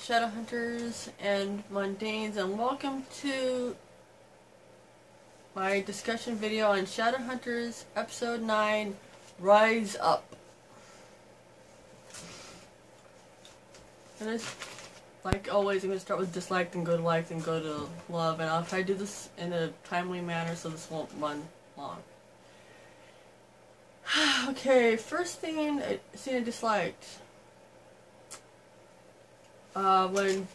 Shadowhunters and Mundanes, and welcome to my discussion video on Shadowhunters episode 9, Rise Up. And like always, I'm going to start with dislike, then go to like, then go to love, and I'll try to do this in a timely manner so this won't run long. Okay, first scene I disliked. When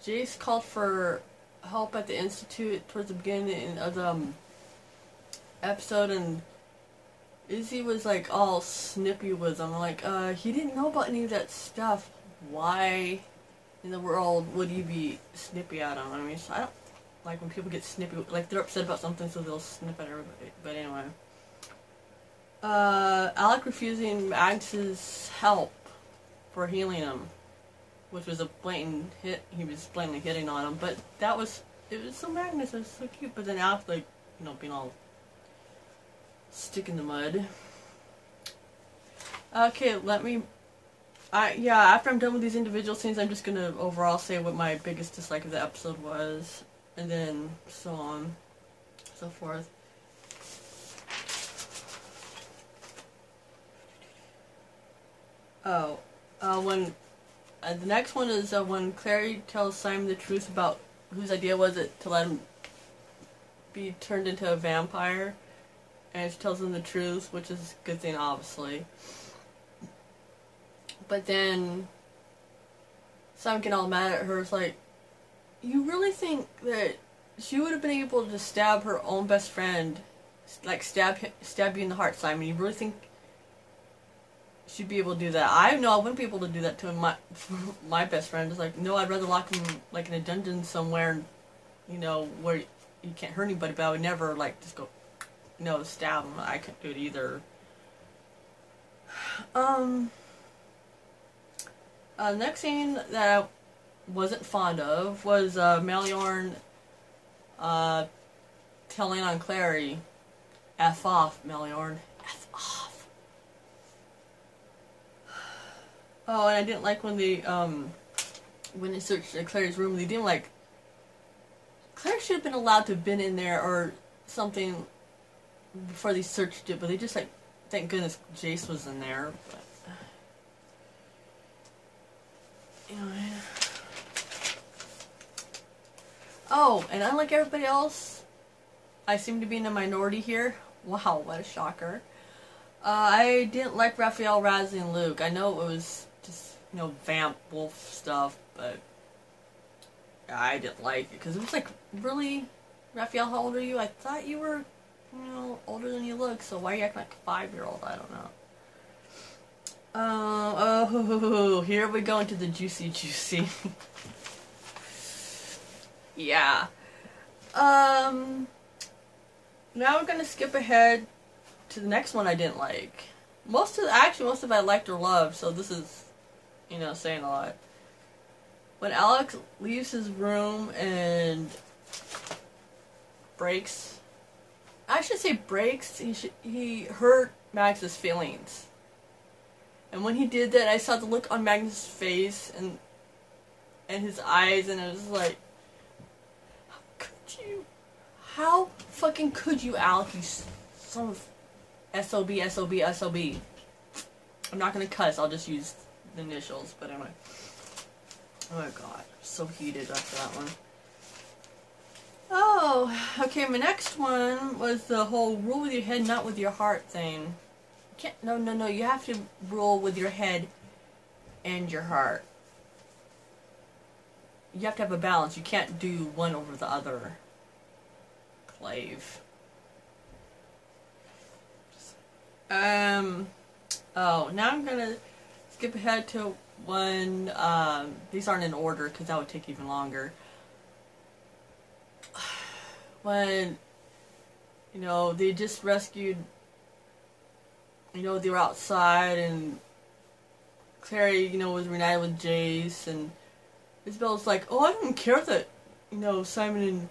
Jace called for help at the Institute towards the beginning of the episode, and Izzy was like all snippy with him, like, he didn't know about any of that stuff. Why in the world would he be snippy at him? I mean, so I don't like when people get snippy, like they're upset about something so they'll snip at everybody. But anyway. Alec refusing Max's help for healing him, which was a blatant hit. He was blatantly hitting on him, but it was so Magnus, it was so cute. But then Alec, like, you know, being all stick in the mud. Okay, after I'm done with these individual scenes, I'm just gonna overall say what my biggest dislike of the episode was, and then so on, so forth. The next one is when Clary tells Simon the truth about whose idea was it to let him be turned into a vampire, and she tells him the truth, which is a good thing, obviously. But then Simon getting all mad at her is like, you really think that she would have been able to stab her own best friend, like stab you in the heart, Simon? You really think she'd be able to do that? I know I wouldn't be able to do that to my best friend. It's like, no, I'd rather lock him like in a dungeon somewhere, you know, where you can't hurt anybody, but I would never like just go, no, stab him. I couldn't do it either. Next scene that I wasn't fond of was Meliorn telling on Clary, F off, Meliorn, F off. Oh, and I didn't like when they searched Clary's room, they didn't like, Clary should have been allowed to have been in there or something before they searched it, but they just like, thank goodness Jace was in there. But anyway. Oh, and unlike everybody else, I seem to be in a minority here. Wow, what a shocker. I didn't like Raphael, Razzie, and Luke. I know it was just, you know, vamp wolf stuff, but I didn't like it because it was like, really, Raphael, how old are you? I thought you were, you know, older than you look, so why are you acting like a 5-year-old? I don't know. Oh, here we go into the juicy. Yeah. Now we're gonna skip ahead to the next one I didn't like. Most of it I liked or loved, so this is, you know, saying a lot. When Alex leaves his room and breaks, he hurt Max's feelings. And when he did that, I saw the look on Magnus' face and his eyes, and it was like, how fucking could you, Alec, you son of SOB. I'm not gonna cuss, I'll just use the initials, but anyway. Oh my god, I'm so heated after that one. Oh, okay, my next one was the whole rule with your head, not with your heart thing. No, you have to rule with your head and your heart. You have to have a balance. You can't do one over the other. Clave. Oh, now I'm gonna skip ahead to when, these aren't in order because that would take even longer. When, you know, they just rescued, you know, they were outside, and Clary, you know, was reunited with Jace, and Isabel's like, oh, I don't care that, you know, Simon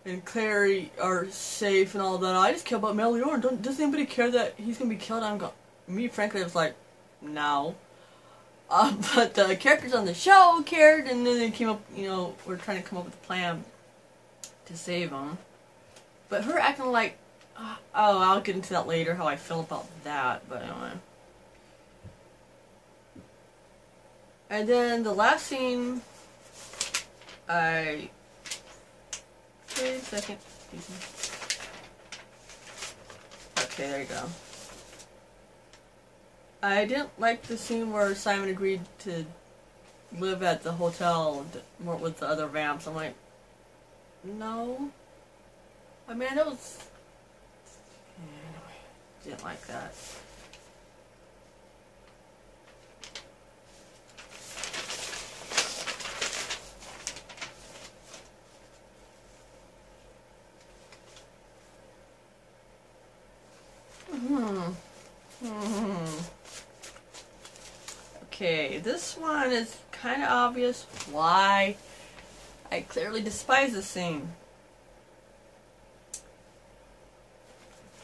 and Clary are safe and all that. I just care about Meliorn. Does anybody care that he's gonna be killed? Me, frankly, I was like, no. But the characters on the show cared, and then they came up, we're trying to come up with a plan to save him. But her acting like, oh, I'll get into that later, how I feel about that, but anyway. And then the last scene, wait a second. Okay, there you go. I didn't like the scene where Simon agreed to live at the hotel with the other vamps. I'm like, no. I mean, I know it's... Anyway, didn't like that. Okay, this one is kind of obvious why I clearly despise this scene.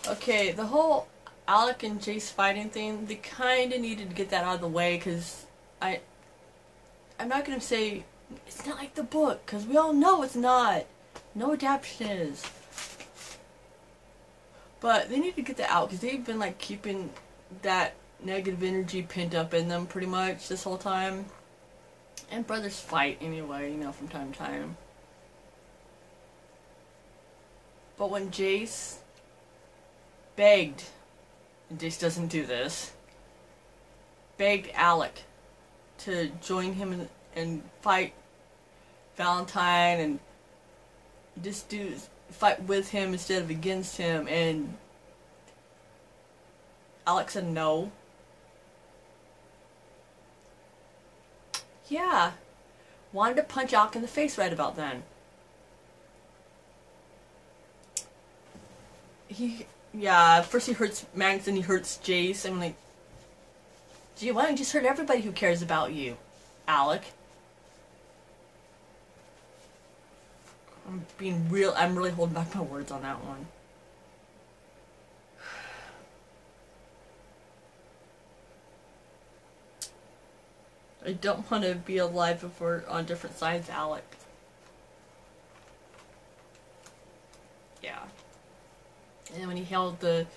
Okay, the whole Alec and Jace fighting thing, they kind of needed to get that out of the way, because I'm not going to say it's not like the book, because we all know it's not. No adaptation is. But they need to get that out, because they've been like keeping that negative energy pinned up in them pretty much this whole time. And brothers fight anyway, from time to time. But when Jace begged, and Jace doesn't do this, begged Alec to join him and fight Valentine and just fight with him instead of against him, and Alec said no. Yeah. Wanted to punch Alec in the face right about then. First he hurts Max, then he hurts Jace. I'm like, gee, why don't you just hurt everybody who cares about you, Alec? I'm really holding back my words on that one. I don't want to be alive if we're on different sides, Alec. Yeah. And when he held the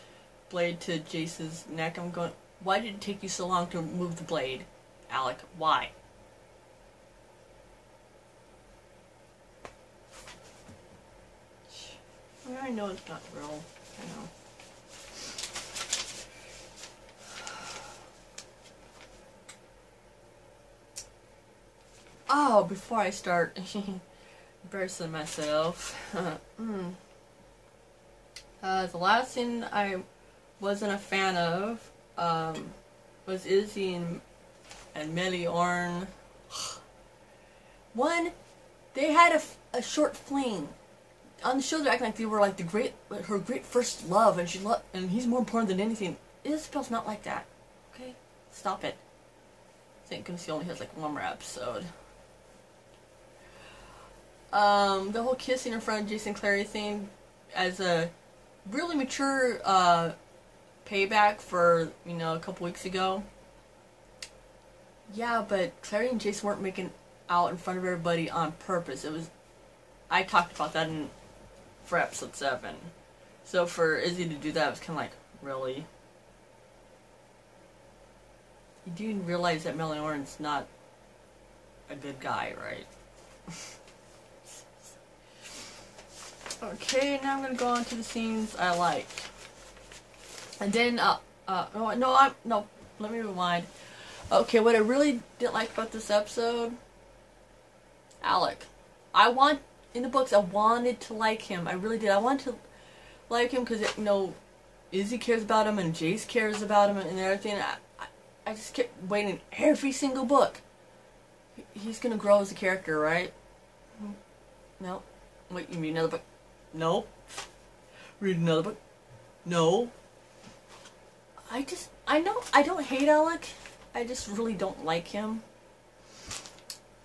blade to Jace's neck, I'm going, why did it take you so long to move the blade, Alec? Why? I know it's not real. I know. Oh, before I start embarrassing myself. The last thing I wasn't a fan of was Izzy and Melly Orn. One, they had a short fling. On the show, they're acting like they were like her great first love, and he's more important than anything. Isabel's not like that. Okay, stop it. Thank goodness he only has like one more episode. The whole kissing in front of Jason Clary thing as a really mature payback for a couple weeks ago. Yeah, but Clary and Jason weren't making out in front of everybody on purpose. I talked about that for episode 7. So for Izzy to do that, it was kind of like, really? You do realize that Melanie Oren's not a good guy, right? Okay, now I'm gonna go on to the scenes I liked. And then, no, let me rewind. Okay, what I really didn't like about this episode, Alec. In the books, I wanted to like him. I really did. I wanted to like him because, Izzy cares about him and Jace cares about him and everything. I just kept waiting every single book. He's gonna grow as a character, right? No. Wait, you mean another book? No. Read another book? No. I don't hate Alec. I just really don't like him.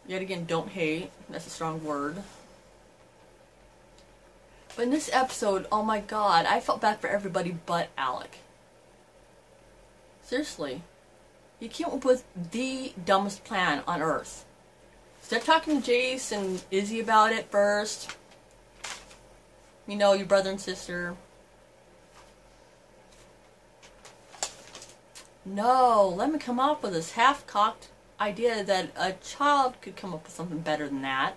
Yet again, don't hate. That's a strong word. But in this episode, oh my god, I felt bad for everybody but Alec. Seriously. he came up with the dumbest plan on Earth. Instead of talking to Jace and Izzy about it first, you know, your brother and sister. No, let me come up with this half-cocked idea that a child could come up with something better than that.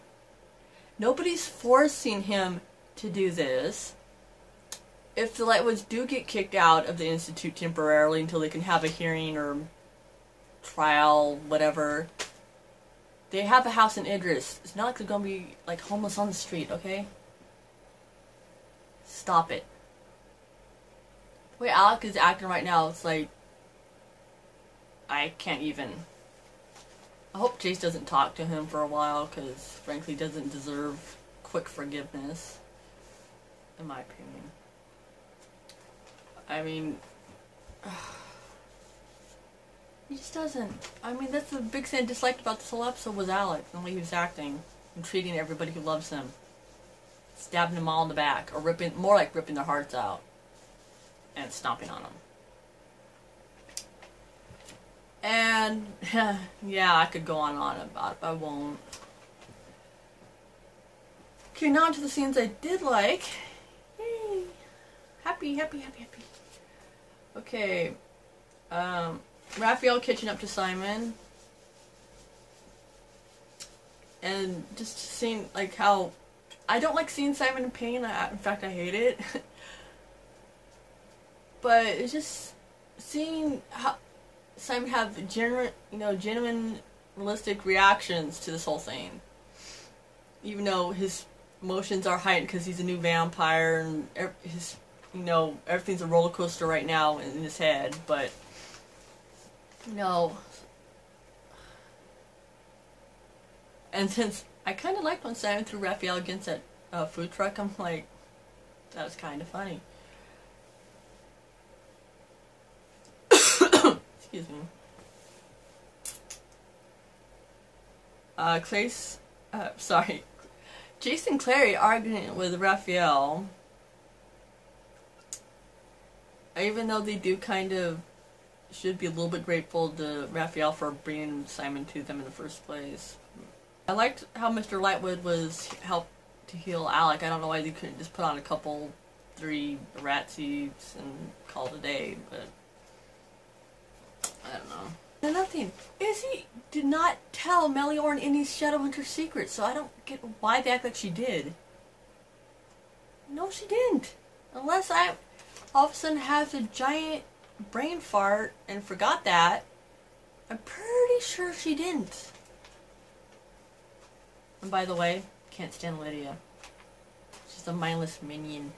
Nobody's forcing him to do this. If the Lightwoods do get kicked out of the Institute temporarily until they can have a hearing or trial, whatever, they have a house in Idris. It's not like they're gonna be like homeless on the street, okay? Stop it. The way Alec is acting right now, it's like I can't even. I hope Jace doesn't talk to him for a while, because frankly doesn't deserve quick forgiveness, in my opinion. I mean, he just doesn't. I mean, that's the big thing I disliked about this whole episode was Alec, the way he was acting and treating everybody who loves him. Stabbing them all in the back, or ripping, more like ripping their hearts out and stomping on them. And, yeah, I could go on and on about it, but I won't. Okay, now on to the scenes I did like. Yay! Happy, happy, happy, happy. Okay, Raphael catching up to Simon. And just seeing, like, how... I don't like seeing Simon in pain. In fact, I hate it. But it's just seeing how Simon have genuine, realistic reactions to this whole thing. Even though his emotions are heightened because he's a new vampire and his, everything's a roller coaster right now in his head. But and since I kind of liked when Simon threw Raphael against that food truck, I'm like, that was kind of funny. Excuse me. Jace and Clary arguing with Raphael. Even though they do kind of should be a little bit grateful to Raphael for bringing Simon to them in the first place. I liked how Mr. Lightwood was helped to heal Alec. I don't know why they couldn't just put on a couple, 3 rat seeds and call it a day, but I don't know. Another thing, Izzy did not tell Meliorn any Shadowhunter secrets, so I don't get why they act like she did. No, she didn't. Unless I all of a sudden have a giant brain fart and forgot that. I'm pretty sure she didn't. And by the way, can't stand Lydia. She's a mindless minion.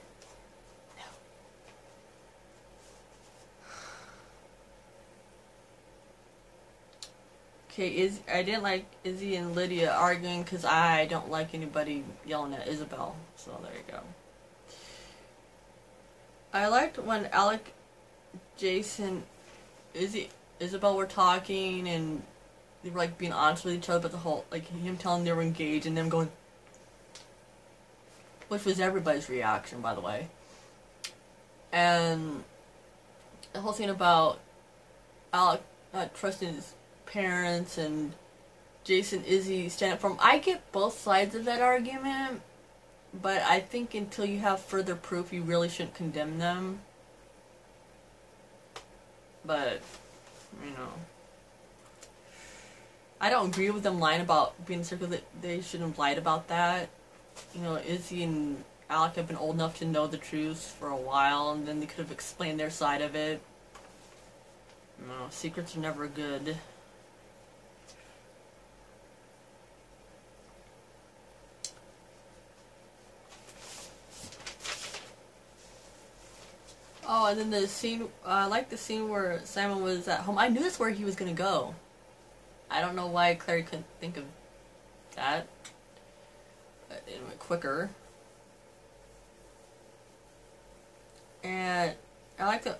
Okay, I didn't like Izzy and Lydia arguing because I don't like anybody yelling at Isabel. So there you go. I liked when Alec, Jason, Isabel were talking and they were like being honest with each other, but the whole, like him telling them they were engaged and them going, which was everybody's reaction, by the way. And the whole thing about Alec not trusting his parents and Jason, Izzy stand up for him. I get both sides of that argument, but I think until you have further proof, you really shouldn't condemn them. But, I don't agree with them lying about being circled. That they shouldn't have lied about that. Izzy and Alec have been old enough to know the truth for a while, and then they could have explained their side of it. Secrets are never good. Oh, and then the scene, I like the scene where Simon was at home. I knew that's where he was going to go. I don't know why Clary couldn't think of that. But it went quicker. And I like the...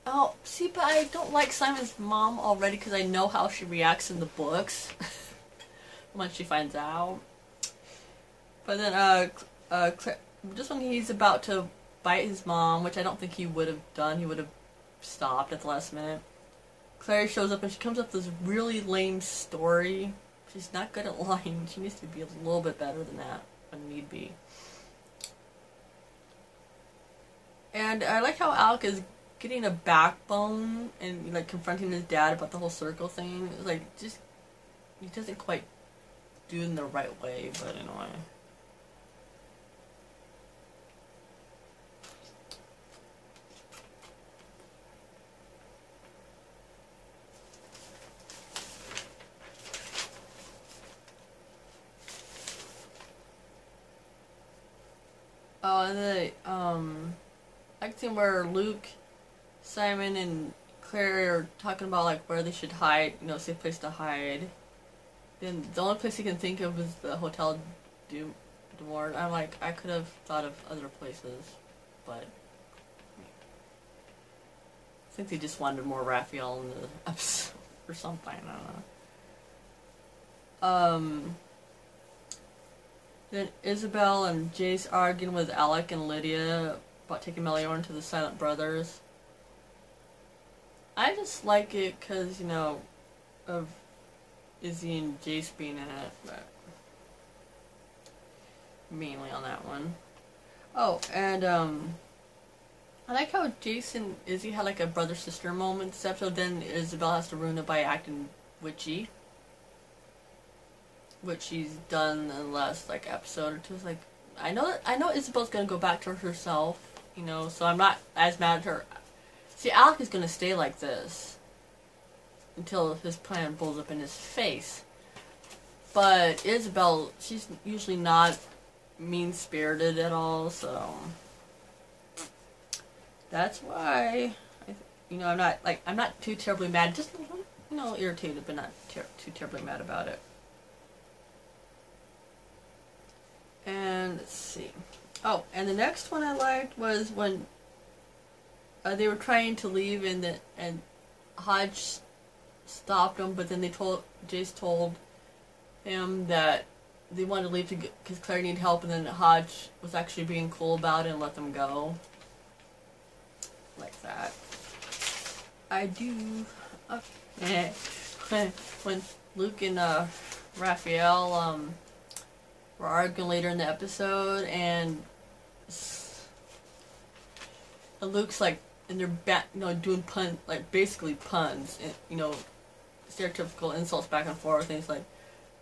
Oh, see, but I don't like Simon's mom already because I know how she reacts in the books. Once she finds out. But then, just when he's about to bite his mom, which I don't think he would have done. He would have stopped at the last minute. Claire shows up and she comes up with this really lame story. She's not good at lying. She needs to be a little bit better than that when need be. And I like how Alec is getting a backbone and like confronting his dad about the whole circle thing. It's like just he doesn't quite do it in the right way, but anyway. Oh, and then I can see where Luke, Simon, and Claire are talking about like where they should hide, you know, safe place to hide. Then the only place you can think of is the Hotel Dumort. I'm like, I could have thought of other places, but I think they just wanted more Raphael in the episode or something. I don't know. Then Isabel and Jace arguing with Alec and Lydia about taking Meliorn to the Silent Brothers. I just like it because, you know, of Izzy and Jace being in it, but mainly on that one. Oh, and I like how Jace and Izzy had like a brother-sister moment this episode. Then Isabel has to ruin it by acting witchy, which she's done in the last like episode or two. It's like I know Isabel's gonna go back to herself, you know, so I'm not as mad at her. See, Alec is gonna stay like this until his plan blows up in his face. But Isabel, she's usually not mean-spirited at all, so that's why I'm not too terribly mad. Just irritated, but not too terribly mad about it. And let's see. Oh, and the next one I liked was when they were trying to leave and Hodge stopped them, but then Jace told him that they wanted to leave because Claire needed help, and then Hodge was actually being cool about it and let them go. Like that. I do. Okay. When Luke and Raphael were arguing later in the episode, and Luke's like, and they're doing basically puns, and, stereotypical insults back and forth, and he's like,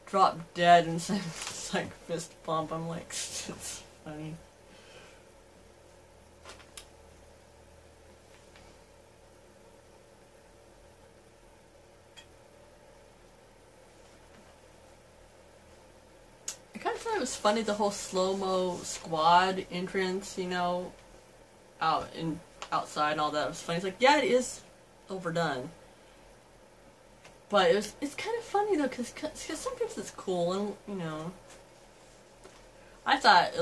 drop dead, and it's like fist bump. I'm like, it's funny. I kind of thought it was funny, the whole slow-mo squad entrance, outside and all that. It was funny. It's like, yeah, it is overdone. But it's kind of funny, though, because sometimes it's cool, and, I thought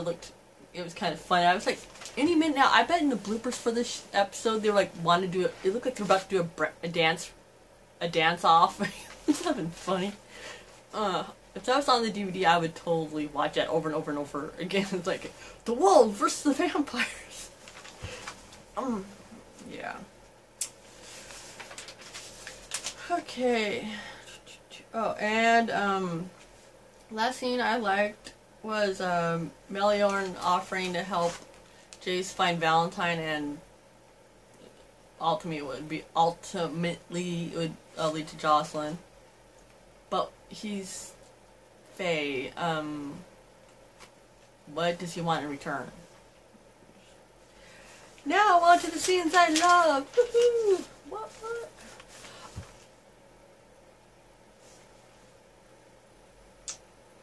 it was kind of funny. I was like, any minute now, I bet in the bloopers for this episode, they were like, want to do it. It looked like they're about to do a dance off. It's not been funny. If that was on the DVD, I would totally watch that over and over and over again. It's like, the wolves versus the vampires. Yeah. Okay. Oh, and, last scene I liked was, Meliorn offering to help Jace find Valentine, and ultimately it would lead to Jocelyn. But he's Faye. What does he want in return? Now on to the scenes I love. Woohoo! What?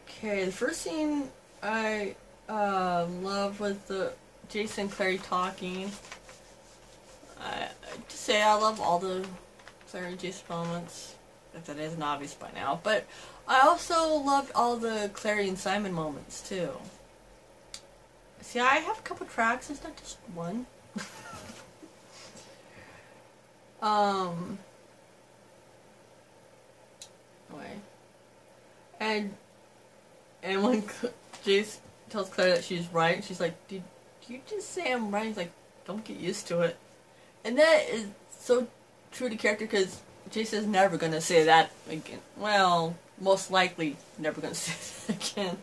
Okay, the first scene I love was the Jason and Clary talking. To say I love all the Clary and Jason moments. If that isn't obvious by now, but I also loved all the Clary and Simon moments too. See, I have a couple tracks, it's not just one. Anyway. And when Jace tells Claire that she's right, she's like, did you just say I'm right? He's like, don't get used to it. And that is so true to character, because Jason's never gonna say that again. Well, most likely never gonna say that again.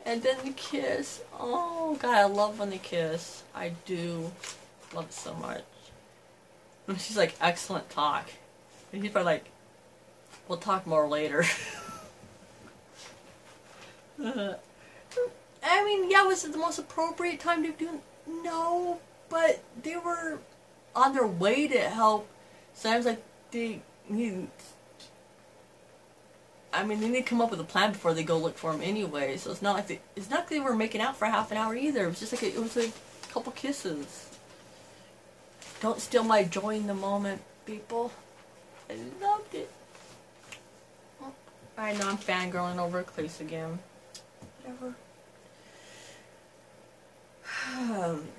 And then the kiss. Oh god, I love when they kiss. I do love it so much. And she's like, excellent talk. And he's probably like, we'll talk more later. I mean, yeah, was it the most appropriate time to do it? No, but they were on their way to help. Sounds like they need. I mean, they need to come up with a plan before they go look for him anyway. So it's not like they were making out for half an hour either. It was just like it was like a couple kisses. Don't steal my joy in the moment, people. I loved it. Oh, I know I'm fangirling over Clace again. Whatever.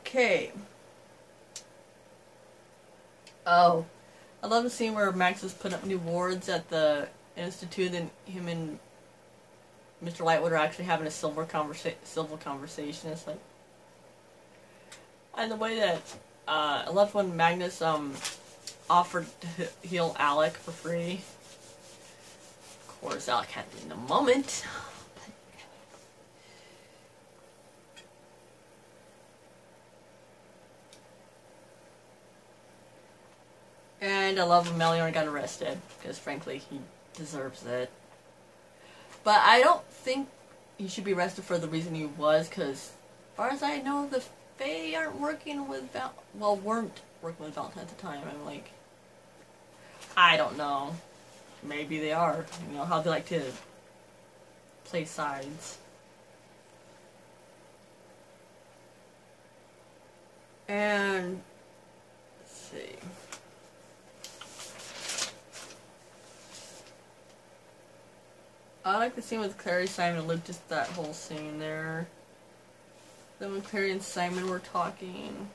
Okay. Oh, I love the scene where Max is putting up new wards at the Institute, and him and Mr. Lightwood are actually having a civil conversation. It's like, and the way that I loved when Magnus offered to heal Alec for free. Of course, Alec had it in a moment. And I love when Meliorn got arrested, because frankly, he deserves it. But I don't think he should be arrested for the reason he was, because as far as I know, the Fae aren't working with weren't working with Valentine at the time. I'm like, I don't know. Maybe they are. You know, how they like to play sides. And, let's see. I like the scene with Clary, Simon, and Luke, just that whole scene there. Then when Clary and Simon were talking.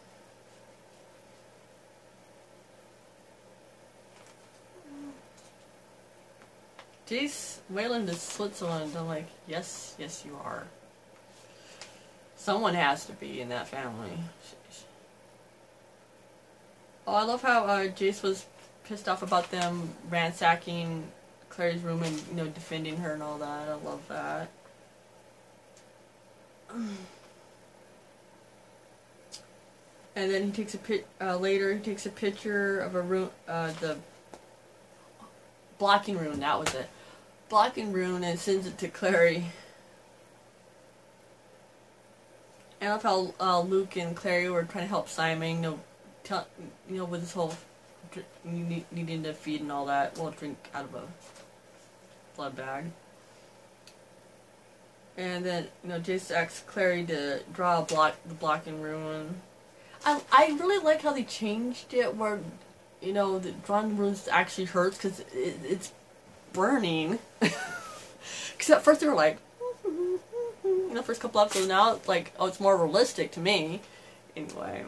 Jace Wayland is Switzerland. I'm like, yes, yes you are. Someone has to be in that family. Oh, I love how Jace was pissed off about them ransacking Clary's room and, you know, defending her and all that. I love that. And then he takes a later he takes a picture of a room, the blocking rune. That was it, blocking rune, and sends it to Clary. And I love how Luke and Clary were trying to help Simon, you know, with this whole needing to feed and all that. Well, drink out of a blood bag. And then, you know, Jace asks Clary to draw the blocking rune. I really like how they changed it where, you know, the drawing runes actually hurts because it's burning. Because at first they were like, you know, first couple episodes, now it's like, oh, it's more realistic to me. Anyway.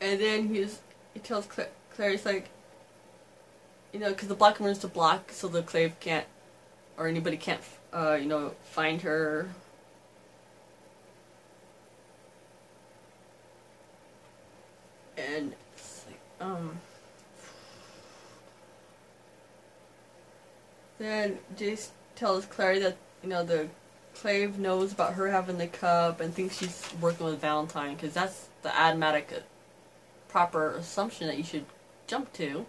And then he tells Clary, he's like, you know, because the blocking rune's to block so the Clave can't, or anybody can't, you know, find her. And it's like, then Jace tells Clary that, you know, the Clave knows about her having the cup and thinks she's working with Valentine, because that's the automatic proper assumption that you should jump to.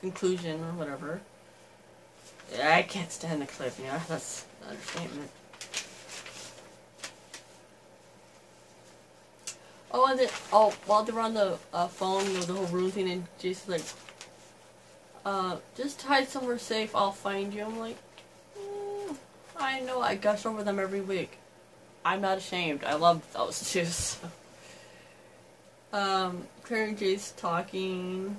Conclusion or whatever. Yeah, I can't stand the Clave, yeah, that's an understatement. Oh, and then, while they were on the phone, you know, the whole room thing, and Jason's like, just hide somewhere safe, I'll find you. I'm like, I know, I gush over them every week. I'm not ashamed. I love those two. So. Claire and Jace talking.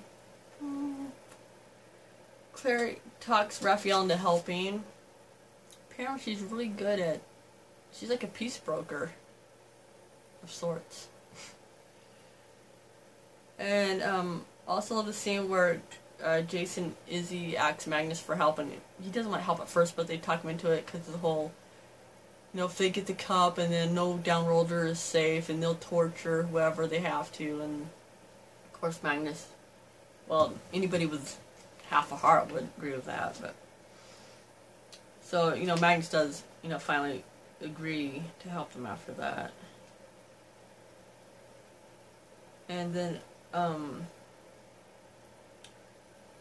Claire talks Raphael into helping. Apparently she's really good at, she's like a peace broker of sorts. And also love the scene where Jason Izzy asks Magnus for help, and he doesn't want help at first, but they talk him into it because of the whole, you know, if they get the cup and then no downroller is safe, and they'll torture whoever they have to, and of Of course, Magnus, well, anybody with half a heart would agree with that, but... So, you know, Magnus does, you know, finally agree to help them after that. And then,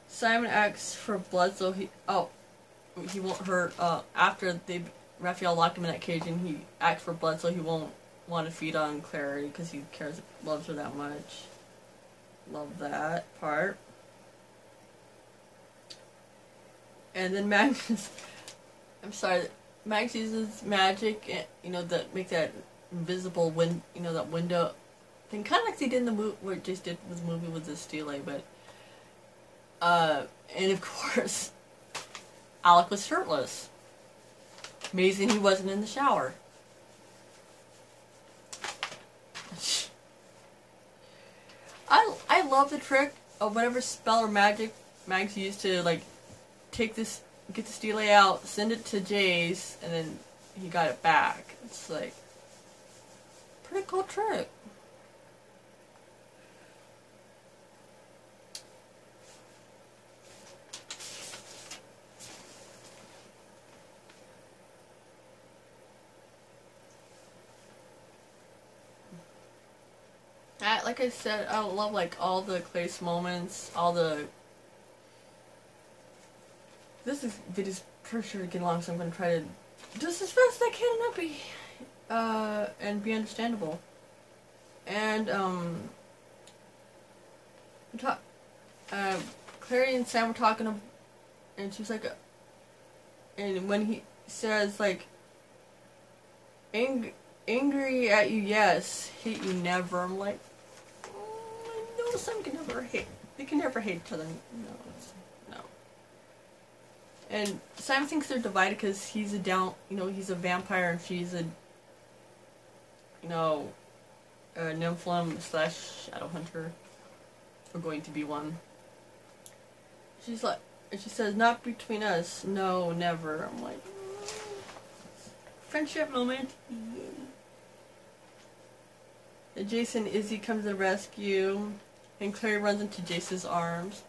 Simon asks for blood, so he won't hurt, after Raphael locked him in that cage, and he asks for blood so he won't want to feed on Clary, because he loves her that much. Love that part. And then Magnus, I'm sorry, Max uses magic, you know, that make that invisible that window thing, kind of like they did in the movie, what Jace did with the movie with the Stele, but, and of course, Alec was shirtless. Amazing he wasn't in the shower. I love the trick of whatever spell or magic Max used to, like, get the Stele out, send it to Jace, and then he got it back. It's like, pretty cool trick. Like I said, I love, like, all the Clace moments, all the... This video's pretty sure to get long, so I'm going to try to do this as fast as I can and be understandable. And, Clary and Sam were talking, and she was like, and when he says, like, angry at you, yes, hate you, never, I'm like, no, Sam can never hate, they can never hate each other, no. And Sam thinks they're divided because he's he's a vampire and she's a, a nymphlum / Shadowhunter, or going to be one. She's like, she says, not between us, no, never. I'm like, friendship moment. And Jason and Izzy come to the rescue, and Clary runs into Jason's arms.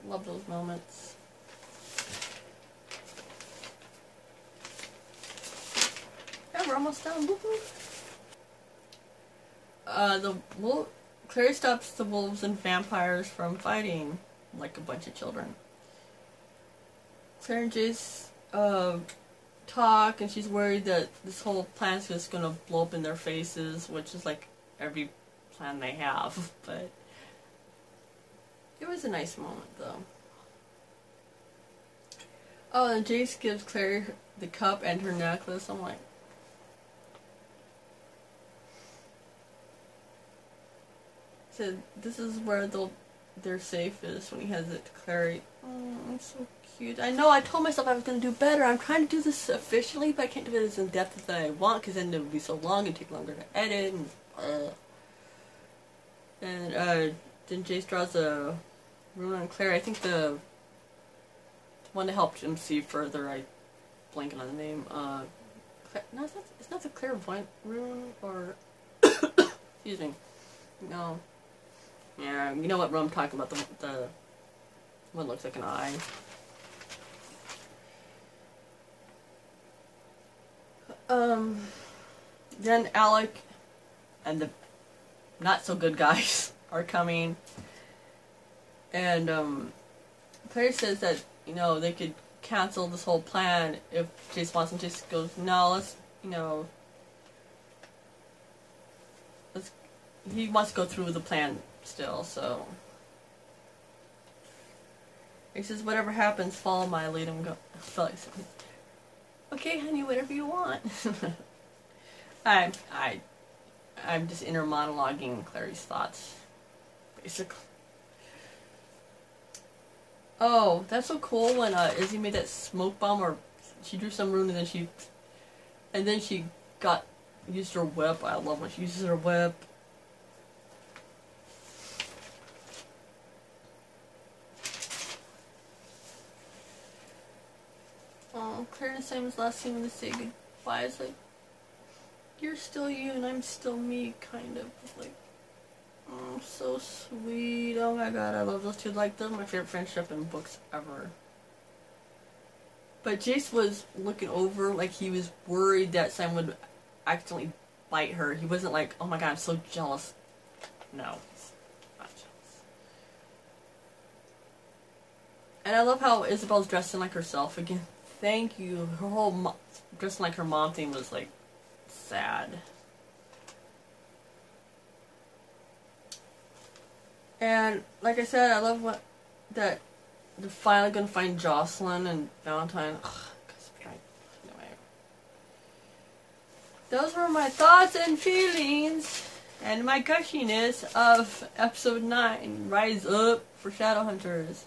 Love those moments. Yeah, we're almost done. Clary stops the wolves and vampires from fighting like a bunch of children. Clary and Jace talk, and she's worried that this whole plan's just gonna blow up in their faces, which is like every plan they have, but it was a nice moment, though. Oh, and Jace gives Clary the cup and her necklace. I'm like, so this is where their safe is when he has it to Clary. Oh, it's so cute. I know I told myself I was going to do better. I'm trying to do this officially, but I can't do it as in depth as I want, because then it would be so long and take longer to edit. And then Jace draws a rune on Clary. I think the one that helped him see further, I blanking on the name. No, it's not the clairvoyant rune, or excuse me. No. Yeah, you know what rune I'm talking about, the one that looks like an eye. Then Alec and the not so good guys are coming, and Clary says that they could cancel this whole plan if Jace wants, and Jace goes, no, let's he wants to go through the plan still, so he says, whatever happens, follow my lead. And go. Okay, honey, whatever you want. I'm just inner monologuing Clary's thoughts, basically. Oh, that's so cool when Izzy made that smoke bomb, or she drew some rune and then she used her whip. I love when she uses her whip. Oh, Claire and Simon's last scene when they say goodbye is like, you're still you and I'm still me, kind of. Like, oh, so sweet. Oh my god, I love those two. Like, they're my favorite friendship in books ever. But Jace was looking over like he was worried that Sam would accidentally bite her. He wasn't like, oh my god, I'm so jealous. No, he's not jealous. And I love how Isabel's dressing like herself again. Thank you. Her whole dressing like her mom thing was like sad. And like I said, I love that they're finally gonna find Jocelyn and Valentine. Anyway, those were my thoughts and feelings and my gushiness of episode 9, Rise Up for Shadowhunters.